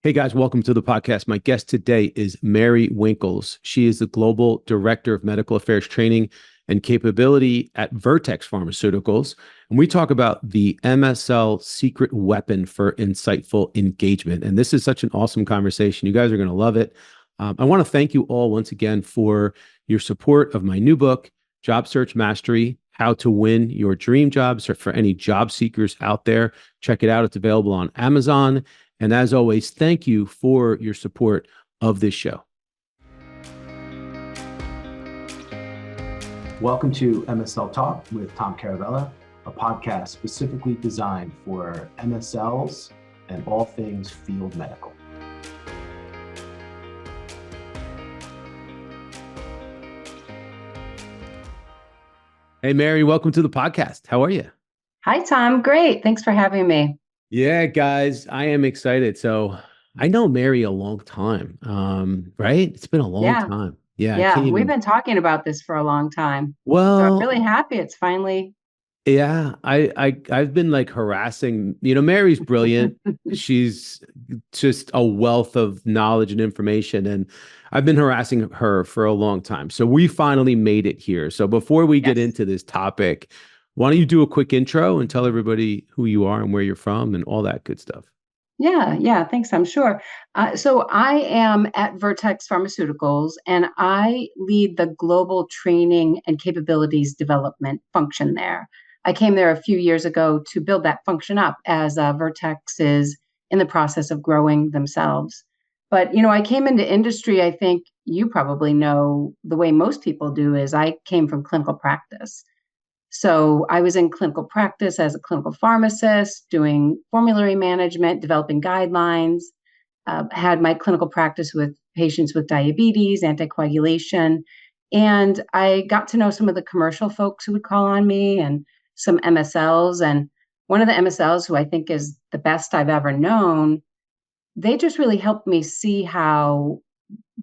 Hey guys, welcome to the podcast. My guest today is Mary Winkels. She is the Global Director of Medical Affairs Training and Capability at Vertex Pharmaceuticals. And we talk about the MSL secret weapon for insightful engagement. And this is such an awesome conversation. You guys are going to love it. I want to thank you all once again for your support of my new book, Job Search Mastery: How to Win Your Dream Jobs. Or for any job seekers out there, check it out. It's available on Amazon. And as always, thank you for your support of this show. Welcome to MSL Talk with Tom Caravela, a podcast specifically designed for MSLs and all things field medical. Hey, Mary, welcome to the podcast. How are you? Hi, Tom. Great. Thanks for having me. Yeah, guys, I am excited. So I know Mary a long time, right? It's been a long Yeah. time. Yeah, I can't Yeah. We've even. been talking about this for a long time. So I'm Well, really happy it's finally. yeah, I've been like harassing, Mary's brilliant. She's just a wealth of knowledge and information, and I've been harassing her for a long time. So we finally made it here. So before we get Yes. into this topic, why don't you do a quick intro and tell everybody who you are and where you're from and all that good stuff? Yeah. Yeah. Thanks. I'm sure. So I am at Vertex Pharmaceuticals and I lead the global training and capabilities development function there. I came there a few years ago to build that function up as Vertex is in the process of growing themselves. But, I came into industry, I think you probably know the way most people do is I came from clinical practice. So I was in clinical practice as a clinical pharmacist, doing formulary management, developing guidelines, had my clinical practice with patients with diabetes, anticoagulation. And I got to know some of the commercial folks who would call on me and some MSLs. And one of the MSLs, who I think is the best I've ever known, they just really helped me see how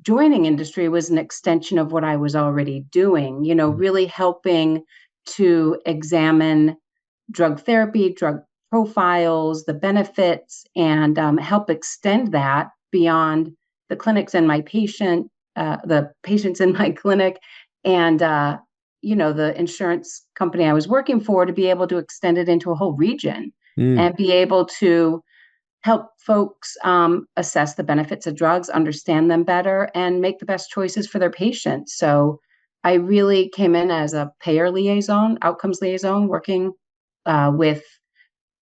joining industry was an extension of what I was already doing, really helping to examine drug therapy, drug profiles, the benefits, and help extend that beyond the clinics and the patients in my clinic, and the insurance company I was working for to be able to extend it into a whole region Mm. and be able to help folks assess the benefits of drugs, understand them better, and make the best choices for their patients. So I really came in as a payer liaison, outcomes liaison, working with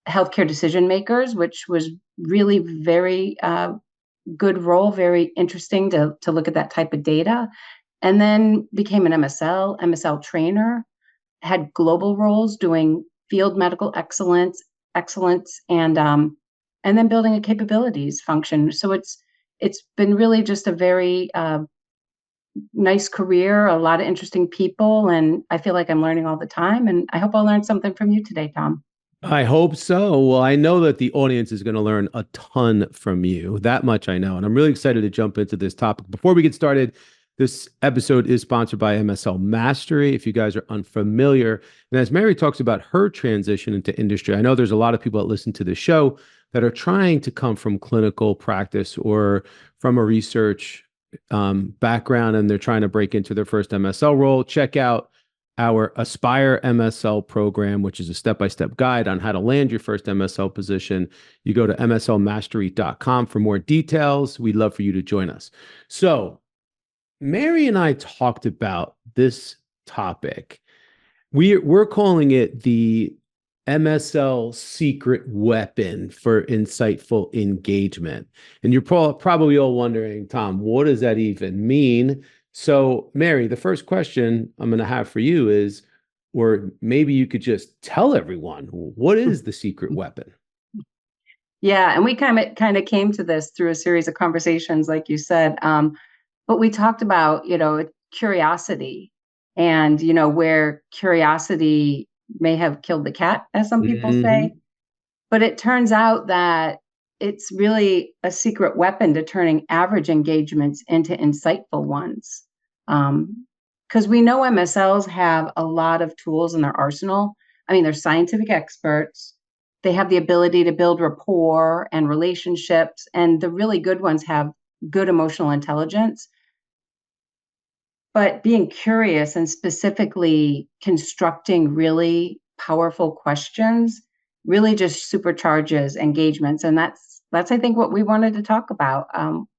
healthcare decision makers, which was really very good role, very interesting to look at that type of data. And then became an MSL trainer, had global roles doing field medical excellence, and then building a capabilities function. So it's been really just a very nice career, a lot of interesting people, and I feel like I'm learning all the time. And I hope I'll learn something from you today, Tom. I hope so. Well, I know that the audience is going to learn a ton from you. That much I know. And I'm really excited to jump into this topic. Before we get started, this episode is sponsored by MSL Mastery. If you guys are unfamiliar, and as Mary talks about her transition into industry, I know there's a lot of people that listen to this show that are trying to come from clinical practice or from a research background, and they're trying to break into their first MSL role. Check out our Aspire MSL program, which is a step-by-step guide on how to land your first MSL position. You go to mslmastery.com for more details. We'd love for you to join us. So, Mary and I talked about this topic. We're calling it the MSL secret weapon for insightful engagement. And you're probably all wondering, Tom, what does that even mean? So, Mary, the first question I'm going to have for you is, or maybe you could just tell everyone, what is the secret weapon? Yeah, and we kind of came to this through a series of conversations, like you said. But we talked about, curiosity and, where curiosity may have killed the cat, as some people say. Mhm. But it turns out that it's really a secret weapon to turning average engagements into insightful ones. Because we know MSLs have a lot of tools in their arsenal. I mean, they're scientific experts. They have the ability to build rapport and relationships, and the really good ones have good emotional intelligence. But being curious and specifically constructing really powerful questions really just supercharges engagements. And that's I think what we wanted to talk about.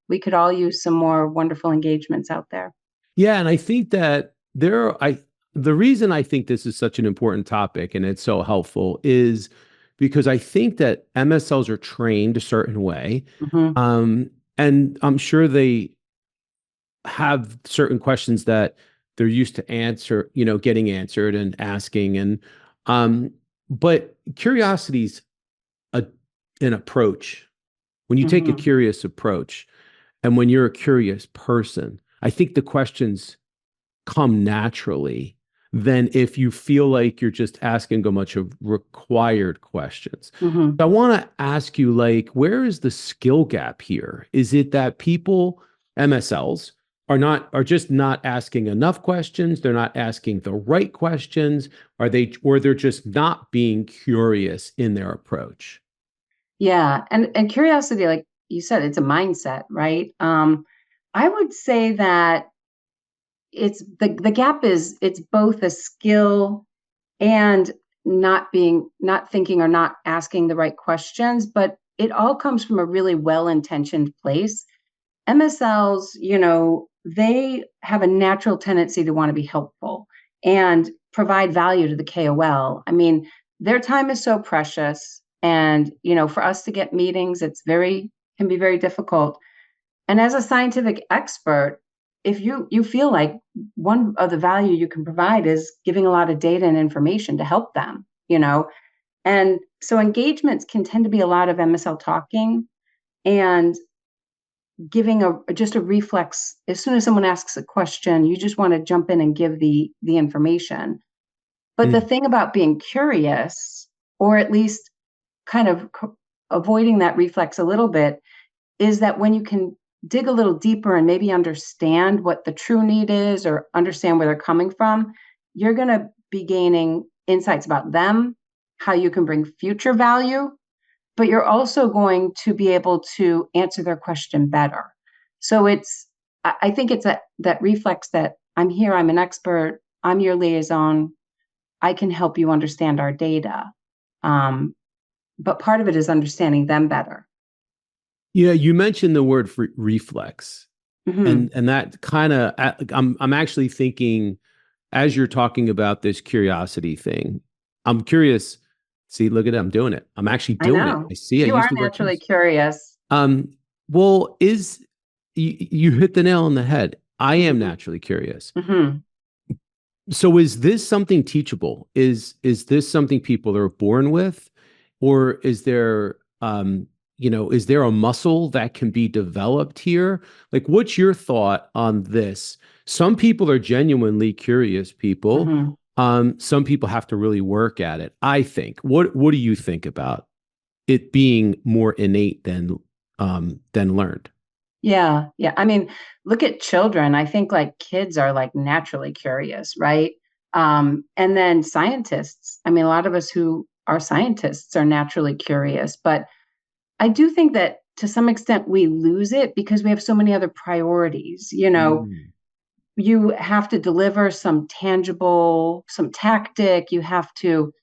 We could all use some more wonderful engagements out there. Yeah, and I think that the reason I think this is such an important topic and it's so helpful is because I think that MSLs are trained a certain way. Mm-hmm. And I'm sure they have certain questions that they're used to getting answered and asking. Um, but curiosity's a an approach. When you take a Mm-hmm. curious approach, and when you're a curious person, I think the questions come naturally than if you feel like you're just asking a bunch of required questions. Mm-hmm. I want to ask you, like, where is the skill gap here? Is it that people, MSLs, are just not asking enough questions? They're not asking the right questions? Or they're just not being curious in their approach? Yeah, and curiosity, like you said, it's a mindset, right? I would say that it's the gap is it's both a skill and not thinking or not asking the right questions, but it all comes from a really well-intentioned place. MSLs, they have a natural tendency to want to be helpful and provide value to the KOL. I mean, their time is so precious. And, for us to get meetings, can be very difficult. And as a scientific expert, if you feel like one of the value you can provide is giving a lot of data and information to help them. And so engagements can tend to be a lot of MSL talking and giving just a reflex. As soon as someone asks a question, you just want to jump in and give the information. But the Mm. thing about being curious, or at least kind of avoiding that reflex a little bit, is that when you can dig a little deeper and maybe understand what the true need is or understand where they're coming from, you're going to be gaining insights about them, how you can bring future value, but you're also going to be able to answer their question better. So I think it's that reflex that I'm here, I'm an expert, I'm your liaison, I can help you understand our data. Um, but part of it is understanding them better. Yeah, you mentioned the word reflex, Mm-hmm. and that kind of I'm actually thinking as you're talking about this curiosity thing. I'm curious. See, look at it. I'm doing it. I'm actually I doing it. know. I see. I You use are the word naturally curious. curious. Um, well, you hit the nail on the head. I am Mm-hmm. naturally curious. Mm-hmm. So is this something teachable? Is this something people are born with, or is there a muscle that can be developed here? Like, what's your thought on this? Some people are genuinely curious people. Mm-hmm. Some people have to really work at it, I think. What do you think about it being more innate than learned? Yeah, yeah. I mean, look at children. I think like kids are like naturally curious, right? And then scientists. I mean, a lot of us who are scientists are naturally curious, but I do think that to some extent we lose it because we have so many other priorities. Mm. You have to deliver some tangible, some tactic, you have to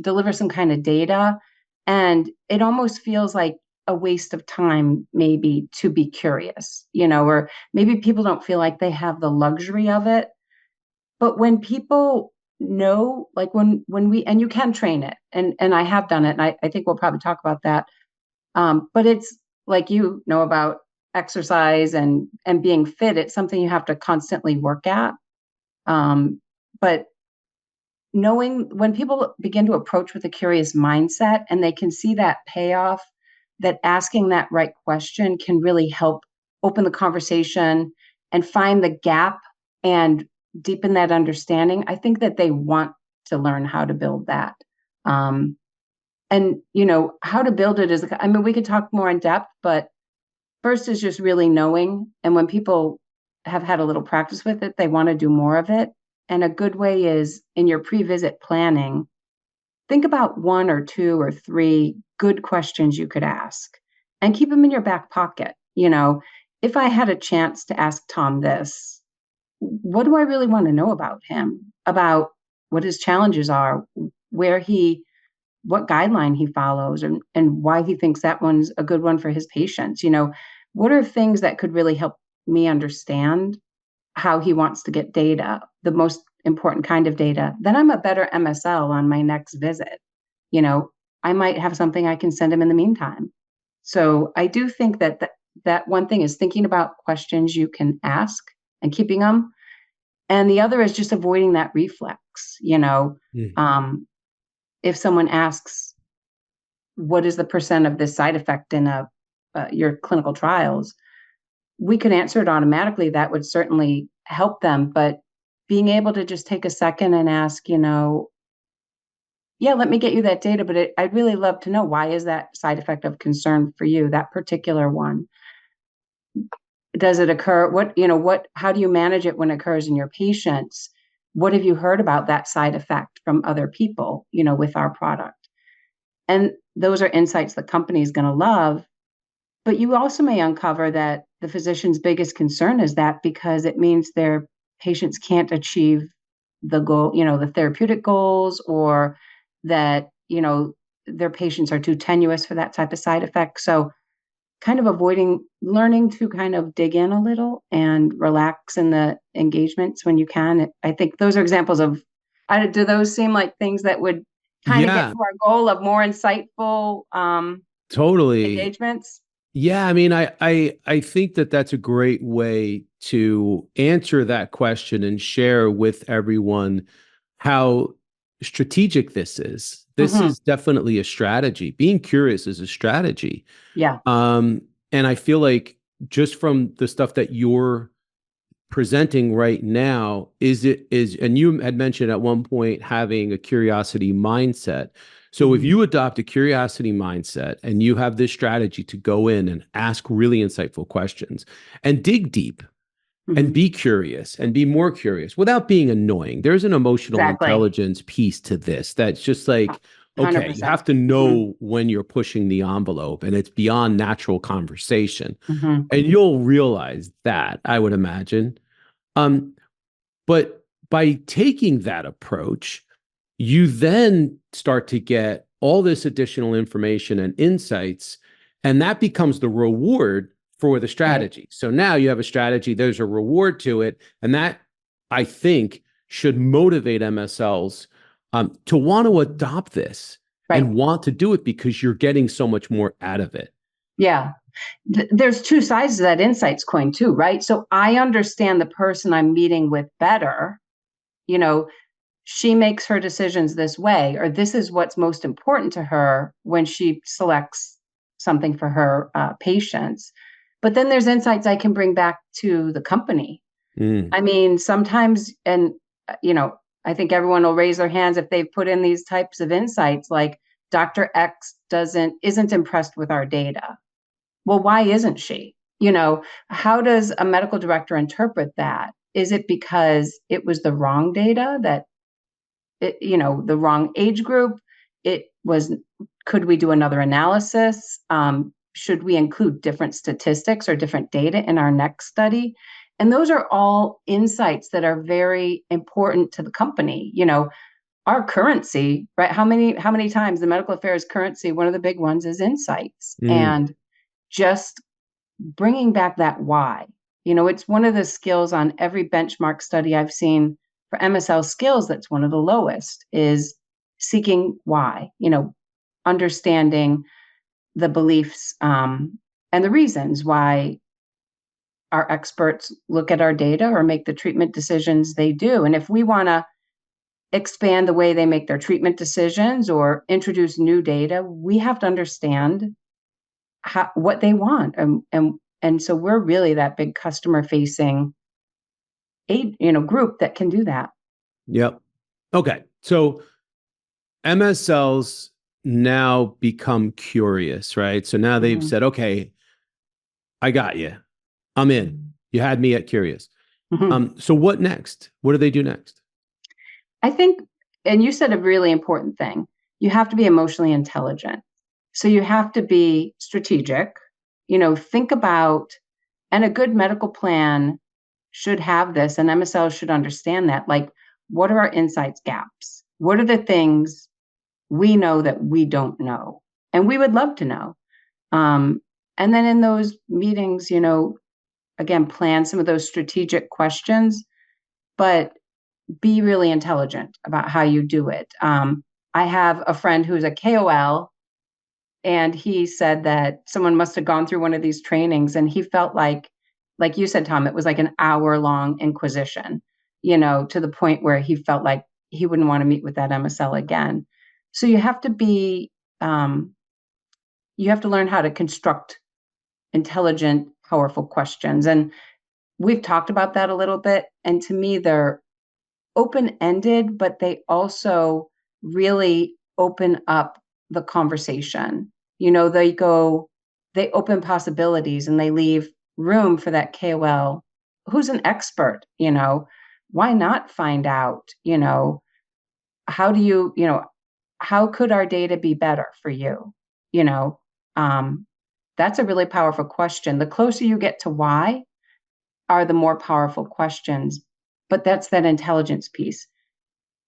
deliver some kind of data. And it almost feels like a waste of time, maybe, to be curious, or maybe people don't feel like they have the luxury of it. But when people know, like and you can train it, and I have done it, and I think we'll probably talk about that. But it's like about exercise and being fit. It's something you have to constantly work at. But knowing when people begin to approach with a curious mindset and they can see that payoff, that asking that right question can really help open the conversation and find the gap and deepen that understanding. I think that they want to learn how to build that. Um, and how to build it is, I mean, we could talk more in depth, but first is just really knowing. And when people have had a little practice with it, they want to do more of it. And a good way is in your pre-visit planning think about one or two or three good questions you could ask and keep them in your back pocket. If I had a chance to ask Tom this, what do I really want to know about him, about what his challenges are, what guideline he follows, and why he thinks that one's a good one for his patients. What are things that could really help me understand how he wants to get data, the most important kind of data? Then I'm a better MSL on my next visit. I might have something I can send him in the meantime. So I do think that one thing is thinking about questions you can ask and keeping them. And the other is just avoiding that reflex. If someone asks, what is the percent of this side effect in your clinical trials? We could answer it automatically. That would certainly help them. But being able to just take a second and ask, yeah, let me get you that data, but I'd really love to know, why is that side effect of concern for you, that particular one? Does it occur? How do you manage it when it occurs in your patients? What have you heard about that side effect from other people, with our product? And those are insights the company is going to love. But you also may uncover that the physician's biggest concern is that because it means their patients can't achieve the goal, the therapeutic goals, or that, their patients are too tenuous for that type of side effect. So kind of learning to kind of dig in a little and relax in the engagements when you can. I think those are examples of, do those seem like things that would kind of get Yeah, to our goal of more insightful totally. engagements? Yeah, I mean, I think that that's a great way to answer that question and share with everyone how strategic this is. This Mm-hmm. is definitely a strategy. Being curious is a strategy. Yeah. Um, and I feel like just from the stuff that you're presenting right now, and you had mentioned at one point having a curiosity mindset. So if Mm-hmm. you adopt a curiosity mindset and you have this strategy to go in and ask really insightful questions and dig deep and Mm-hmm. be curious and be more curious without being annoying. There's an emotional Exactly. intelligence piece to this that's just like, okay, you 100%. have to Mm-hmm. know when you're pushing the envelope and it's beyond natural conversation. Mm-hmm. And you'll realize that, I would imagine. Um, but by taking that approach, you then start to get all this additional information and insights, and that becomes the reward for the Right. strategy. So now you have a strategy, there's a reward to it, and that, I think, should motivate MSLs to want to adopt this Right. and want to do it because you're getting so much more out of it. Yeah. There's two sides to that insights coin too, right? So I understand the person I'm meeting with better. You know, she makes her decisions this way, or this is what's most important to her when she selects something for her patients. But then there's insights I can bring back to the company. Mm, I mean, sometimes, and I think everyone will raise their hands if they've put in these types of insights, like Dr. X isn't impressed with our data. Well, why isn't she? How does a medical director interpret that? Is it because it was the wrong data, the wrong age group? Could we do another analysis? Should we include different statistics or different data in our next study? And those are all insights that are very important to the company. Our currency, right? How many times the medical affairs currency, one of the big ones is insights. mm, And just bringing back that why. It's one of the skills on every benchmark study I've seen for MSL skills that's one of the lowest, is seeking why, understanding the beliefs and the reasons why our experts look at our data or make the treatment decisions they do. And if we want to expand the way they make their treatment decisions or introduce new data, we have to understand what they want. And so we're really that big customer facing group that can do that. yep. Okay. So MSLs now become curious, right? So now they've Mm-hmm. said, okay, I got you. I'm in. You had me at curious. Mm-hmm. So what next? What do they do next? I think, and you said a really important thing. you have to be emotionally intelligent. So you have to be strategic, think about, and a good medical plan should have this, and MSL should understand that. Like, what are our insights gaps? What are the things we know that we don't know? And we would love to know. And then in those meetings, again, plan some of those strategic questions, but be really intelligent about how you do it. I have a friend who's a KOL, and he said that someone must have gone through one of these trainings, and he felt like you said, Tom, it was like an hour-long inquisition, to the point where he felt like he wouldn't want to meet with that MSL again. So you have to learn how to construct intelligent, powerful questions. And we've talked about that a little bit. And to me, they're open-ended, but they also really open up the conversation. They open possibilities, and they leave room for that KOL who's an expert. Why not find out, how do how could our data be better for you? You know, that's a really powerful question. The closer you get to why are the more powerful questions, but that's that intelligence piece.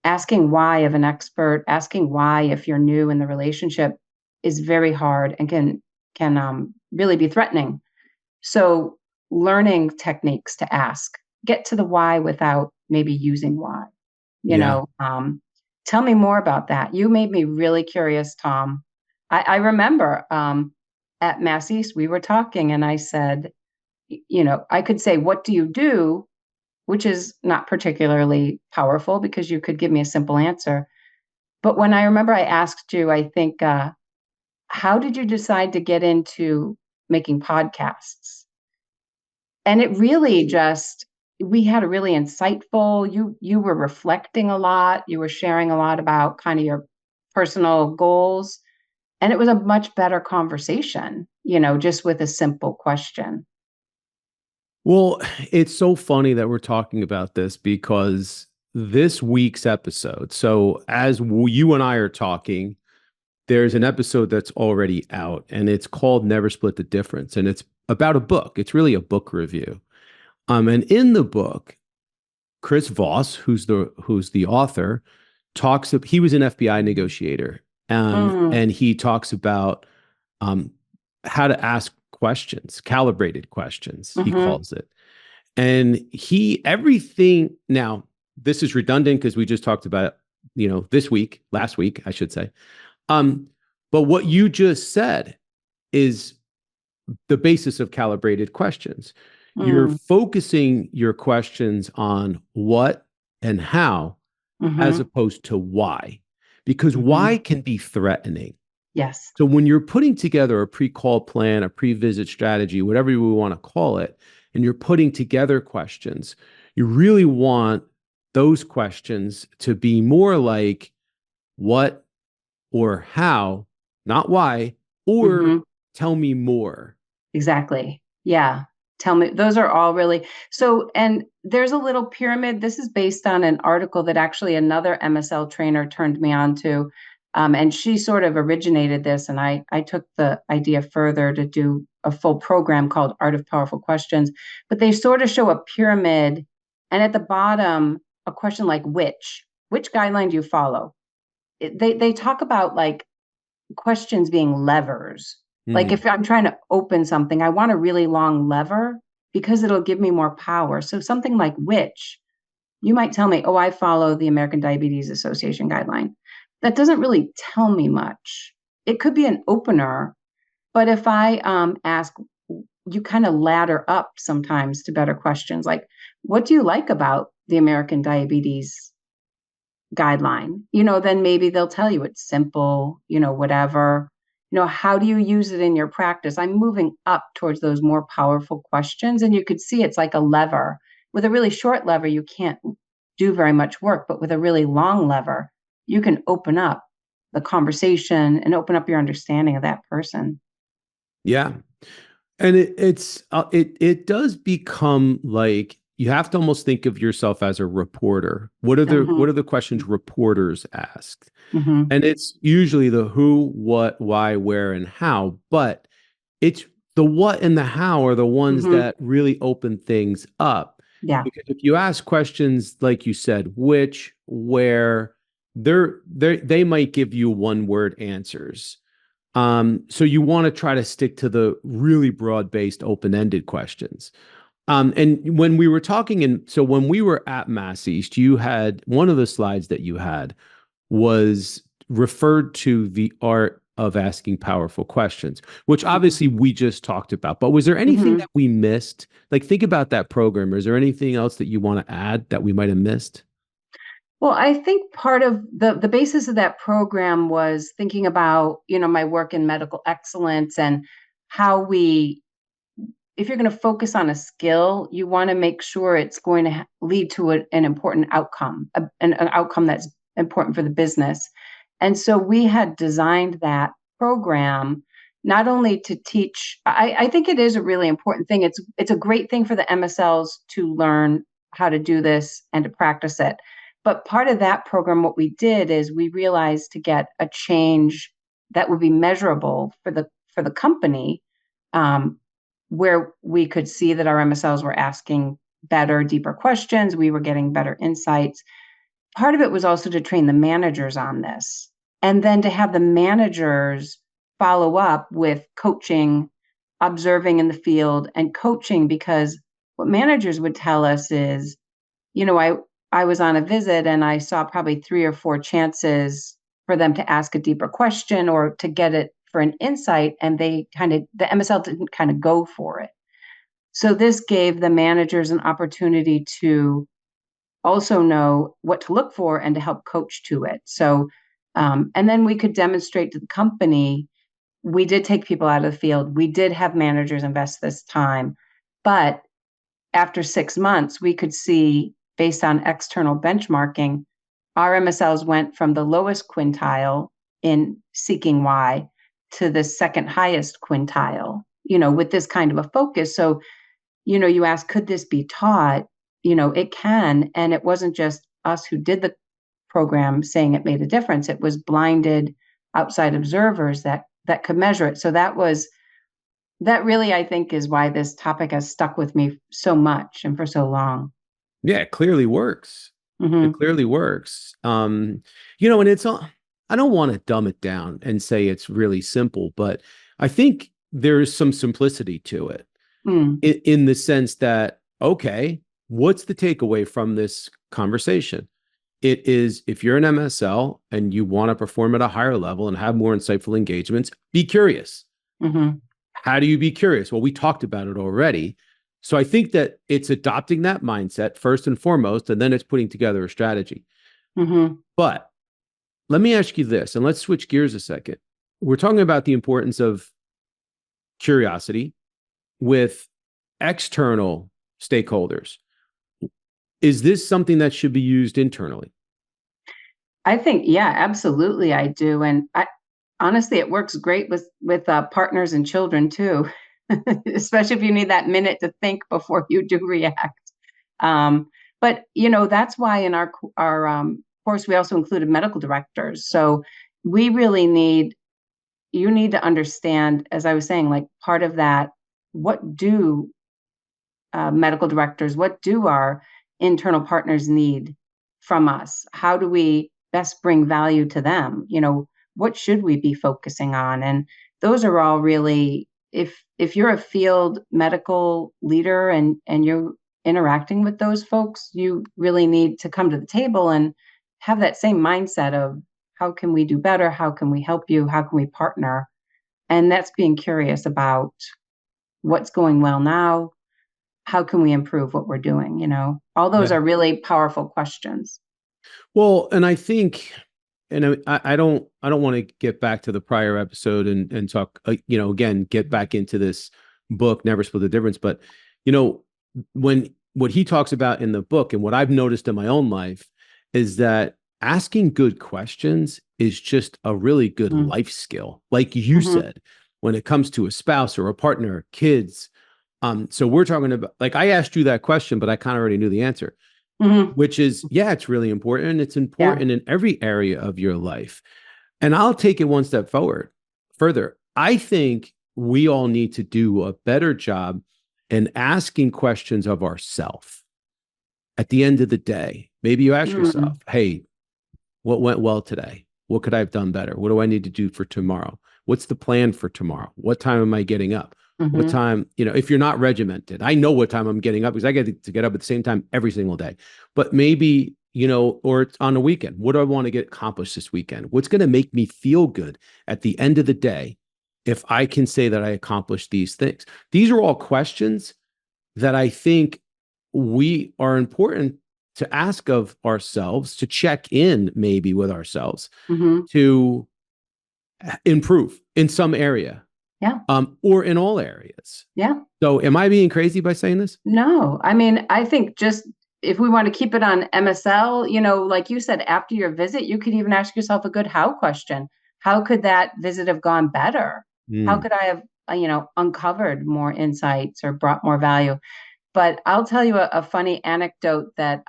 Asking why of an expert, asking why if you're new in the relationship is very hard and can really be threatening. So learning techniques to ask, get to the why without maybe using why, Yeah. tell me more about that. You made me really curious, Tom. I remember at Mass East, we were talking, and I said, I could say, what do you do? Which is not particularly powerful because you could give me a simple answer. But when I remember I asked you, I think, how did you decide to get into making podcasts? And it really just, we had a really insightful, you were reflecting a lot, you were sharing a lot about kind of your personal goals. And it was a much better conversation, just with a simple question. Well, it's so funny that we're talking about this because this week's episode, so as you and I are talking, there's an episode that's already out, and it's called Never Split the Difference, and it's about a book. It's really a book review. And in the book, Chris Voss, who's the author, he was an FBI negotiator, Mm, and he talks about um, how to ask questions, calibrated questions, he mm-hmm, calls it. And everything now, this is redundant because we just talked about, last week, I should say. Um, but what you just said is the basis of calibrated questions. You're mm, focusing your questions on what and how as mm-hmm, opposed to why, because mm-hmm. why can be threatening. Yes. So when you're putting together a pre-call plan, a pre-visit strategy, whatever we want to call it, and you're putting together questions, you really want those questions to be more like what or how, not why, or Mm-hmm. tell me more. Exactly. Yeah. Tell me, those are all really so. And there's a little pyramid. This is based on an article that actually another MSL trainer turned me on to. And she sort of originated this. And I took the idea further to do a full program called Art of Powerful Questions. But they sort of show a pyramid. And at the bottom, a question like which guideline do you follow? They talk about like questions being levers. Like Hmm. if I'm trying to open something, I want a really long lever because it'll give me more power. So something like which, you might tell me, oh, I follow the American Diabetes Association guideline. That doesn't really tell me much. It could be an opener, but if I ask, you kind of ladder up sometimes to better questions like, what do you like about the American Diabetes guideline? Then maybe they'll tell you it's simple, whatever. How do you use it in your practice? I'm moving up towards those more powerful questions. And you could see it's like a lever. With a really short lever, you can't do very much work, but with a really long lever, you can open up the conversation and open up your understanding of that person. Yeah. And it does become like you have to almost think of yourself as a reporter. What are the questions reporters ask? Mm-hmm. And it's usually the who, what, why, where, and how. But it's the what and the how are the ones Mm-hmm. that really open things up. Yeah. Because if you ask questions like you said, which, where, they might give you one word answers. So you want to try to stick to the really broad-based, open-ended questions. And when we were talking, and so when we were at Mass East, you had one of the slides that you had was referred to the art of asking powerful questions, which obviously we just talked about. But was there anything Mm-hmm. that we missed? Like, think about that program. Is there anything else that you want to add that we might have missed? Well, I think part of the basis of that program was thinking about, my work in medical excellence and how if you're going to focus on a skill, you want to make sure it's going to lead to an important outcome, an outcome that's important for the business. And so we had designed that program not only to teach. I think it is a really important thing. It's a great thing for the MSLs to learn how to do this and to practice it. But part of that program, what we did is we realized to get a change that would be measurable for the company, um, where we could see that our MSLs were asking better, deeper questions. We were getting better insights. Part of it was also to train the managers on this, and then to have the managers follow up with coaching, observing in the field, and coaching, because what managers would tell us is, I was on a visit and I saw probably 3 or 4 chances for them to ask a deeper question or to get it for an insight, and the MSL didn't kind of go for it. So this gave the managers an opportunity to also know what to look for and to help coach to it. So, and then we could demonstrate to the company, we did take people out of the field. We did have managers invest this time. But after 6 months, we could see, based on external benchmarking, our MSLs went from the lowest quintile in seeking why to the second highest quintile, with this kind of a focus. So, you ask, could this be taught? It can. And it wasn't just us who did the program saying it made a difference. It was blinded outside observers that could measure it. So that really, I think, is why this topic has stuck with me so much and for so long. Yeah, it clearly works. It Mm-hmm. clearly works. And it's all, I don't want to dumb it down and say it's really simple, but I think there is some simplicity to it Mm. in the sense that, okay, what's the takeaway from this conversation? It is, if you're an MSL and you want to perform at a higher level and have more insightful engagements, be curious. Mm-hmm. How do you be curious? Well, we talked about it already. So I think that it's adopting that mindset first and foremost, and then it's putting together a strategy. Mm-hmm. But let me ask you this, and let's switch gears a second. We're talking about the importance of curiosity with external stakeholders. Is this something that should be used internally? I think, yeah, absolutely, I do. And honestly, it works great with partners and children too, especially if you need that minute to think before you do react. But that's why in our course we also included medical directors. So we really you need to understand, as I was saying, like part of that, what do medical directors, what do our internal partners need from us? How do we best bring value to them? What should we be focusing on? And those are all really, if you're a field medical leader and you're interacting with those folks, you really need to come to the table and have that same mindset of, how can we do better? How can we help you? How can we partner? And that's being curious about what's going well now. How can we improve what we're doing? All those Yeah. are really powerful questions. Well, and I think, and I don't want to get back to the prior episode and talk, again, get back into this book, Never Split the Difference. But, you know, when what he talks about in the book and what I've noticed in my own life is that asking good questions is just a really good Mm-hmm. life skill. Like you Mm-hmm. said, when it comes to a spouse or a partner, kids, So we're talking about, like, I asked you that question, but I kind of already knew the answer, Hmm. which is, yeah, it's really important. It's Yeah. important in every area of your life. And I'll take it one step further. I think we all need to do a better job in asking questions of ourselves at the end of the day. Maybe you ask yourself, Mm-hmm. hey, what went well today? What could I have done better? What do I need to do for tomorrow? What's the plan for tomorrow? What time am I getting up? What Mm-hmm. time, if you're not regimented, I know what time I'm getting up because I get to get up at the same time every single day. But maybe, or it's on the weekend. What do I want to get accomplished this weekend? What's going to make me feel good at the end of the day if I can say that I accomplished these things? These are all questions that I think we are important to ask of ourselves, to check in maybe with ourselves, Mm-hmm. to improve in some area, Yeah. or in all areas. Yeah. So am I being crazy by saying this? No, I mean, I think just if we want to keep it on MSL, like you said, after your visit, you could even ask yourself a good how question. How could that visit have gone better? How Mm. could I have, uncovered more insights or brought more value? But I'll tell you a funny anecdote that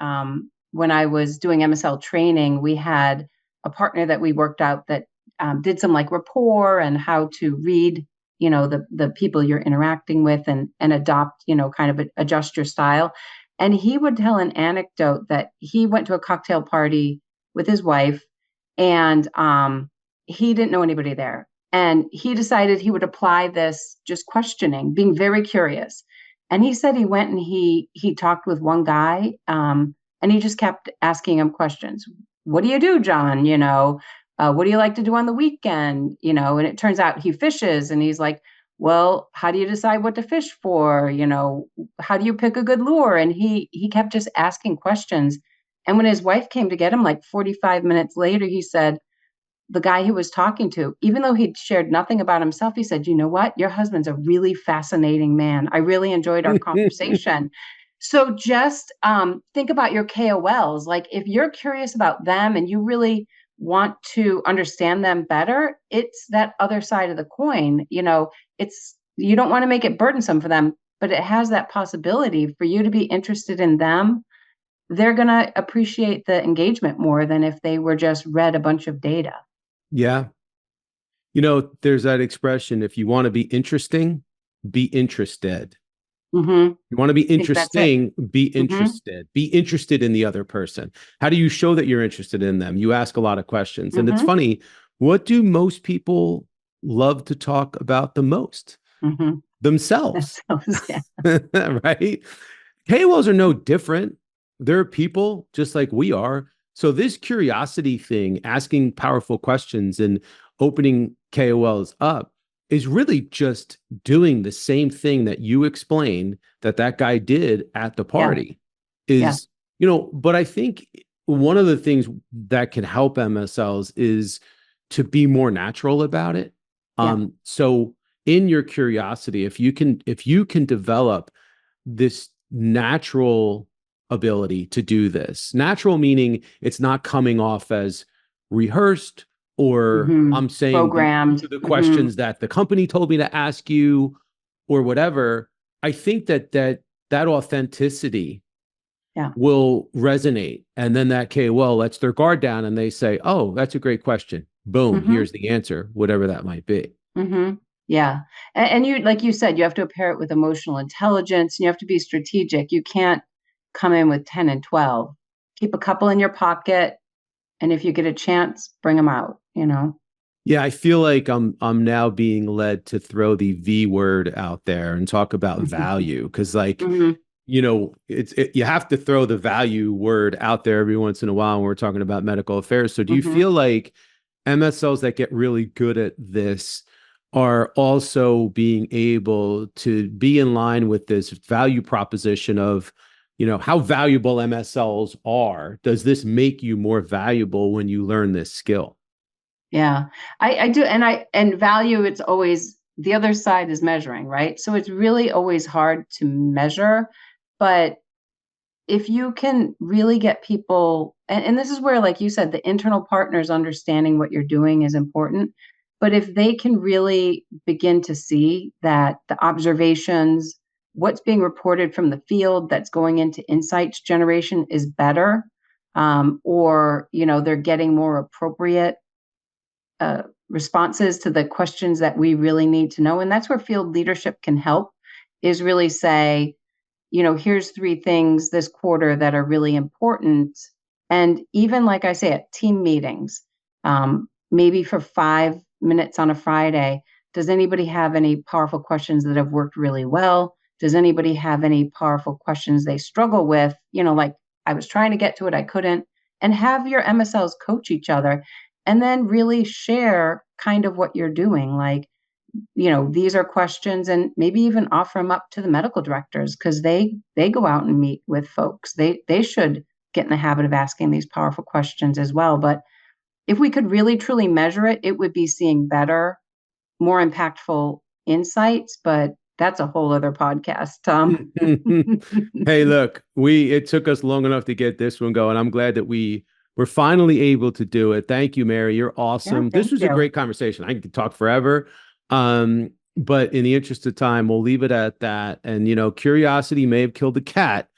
when I was doing MSL training, we had a partner that we worked out that did some like rapport and how to read, the people you're interacting with and adopt, kind of adjust your style. And he would tell an anecdote that he went to a cocktail party with his wife, and he didn't know anybody there. And he decided he would apply this just questioning, being very curious. And he said he went and he talked with one guy, and he just kept asking him questions. What do you do, John? What do you like to do on the weekend? And it turns out he fishes, and he's like, well, how do you decide what to fish for? How do you pick a good lure? And he kept just asking questions. And when his wife came to get him, like 45 minutes later, he said, the guy he was talking to, even though he'd shared nothing about himself, he said, you know what? Your husband's a really fascinating man. I really enjoyed our conversation. So just think about your KOLs. Like if you're curious about them and you really want to understand them better, it's that other side of the coin. You don't want to make it burdensome for them, but it has that possibility for you to be interested in them. They're going to appreciate the engagement more than if they were just read a bunch of data. Yeah. There's that expression, if you want to be interesting, be interested. Mm-hmm. You want to be I think that's it. interesting, be Mm-hmm. interested. Be interested in the other person. How do you show that you're interested in them? You ask a lot of questions. And it's Mm-hmm. funny, what do most people love to talk about the most? Mm-hmm. Themselves, That's yeah. right? KOLs are no different. They're people just like we are. So this curiosity thing, asking powerful questions and opening KOLs up is really just doing the same thing that you explained that guy did at the Yeah. party Yeah. is, but I think one of the things that can help MSLs is to be more natural about it. Yeah. So in your curiosity, if you can develop this natural ability to do this. Natural meaning it's not coming off as rehearsed, or Mm-hmm. I'm saying these Programmed. are the Mm-hmm. questions that the company told me to ask you, or whatever. I think that authenticity Yeah. will resonate. And then that KOL lets their guard down and they say, oh, that's a great question. Boom, Mm-hmm. here's the answer, whatever that might be. Mm-hmm. Yeah. And you, like you said, you have to pair it with emotional intelligence, and you have to be strategic. You can't come in with 10 and 12. Keep a couple in your pocket. And if you get a chance, bring them out. Yeah, I feel like I'm now being led to throw the V word out there and talk about Mm-hmm. value, because like, Mm-hmm. you have to throw the value word out there every once in a while when we're talking about medical affairs. So do you Mm-hmm. feel like MSLs that get really good at this are also being able to be in line with this value proposition of, how valuable MSLs are? Does this make you more valuable when you learn this skill? Yeah, I do. And value, it's always the other side is measuring, right? So it's really always hard to measure. But if you can really get people, and this is where, like you said, the internal partners understanding what you're doing is important. But if they can really begin to see that the observations, what's being reported from the field that's going into insights generation is better, or they're getting more appropriate responses to the questions that we really need to know. And that's where field leadership can help, is really say, here's 3 things this quarter that are really important. And even like I say, at team meetings, maybe for 5 minutes on a Friday, does anybody have any powerful questions that have worked really well? Does anybody have any powerful questions they struggle with? Like, I was trying to get to it, I couldn't. And have your MSLs coach each other, and then really share kind of what you're doing. Like, these are questions, and maybe even offer them up to the medical directors, because they go out and meet with folks. They should get in the habit of asking these powerful questions as well. But if we could really truly measure it, it would be seeing better, more impactful insights. But that's a whole other podcast, Tom. Hey, look, it took us long enough to get this one going. I'm glad that we were finally able to do it. Thank you, Mary. You're awesome. Yeah, This was a thank you. great conversation. I could talk forever. But in the interest of time, we'll leave it at that. And, curiosity may have killed the cat,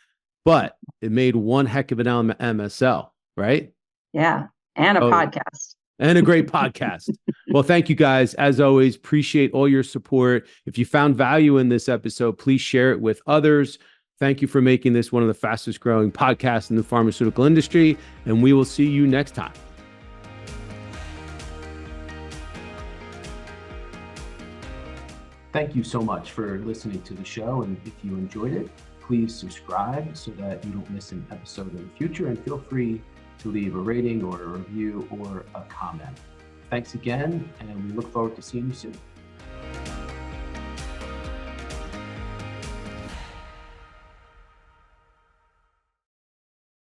but it made one heck of an MSL, right? Yeah, and a podcast. And a great podcast. Well, thank you guys. As always, appreciate all your support. If you found value in this episode, please share it with others. Thank you for making this one of the fastest growing podcasts in the pharmaceutical industry. And we will see you next time. Thank you so much for listening to the show. And if you enjoyed it, please subscribe so that you don't miss an episode in the future. And feel free to leave a rating or a review or a comment. Thanks again, and we look forward to seeing you soon.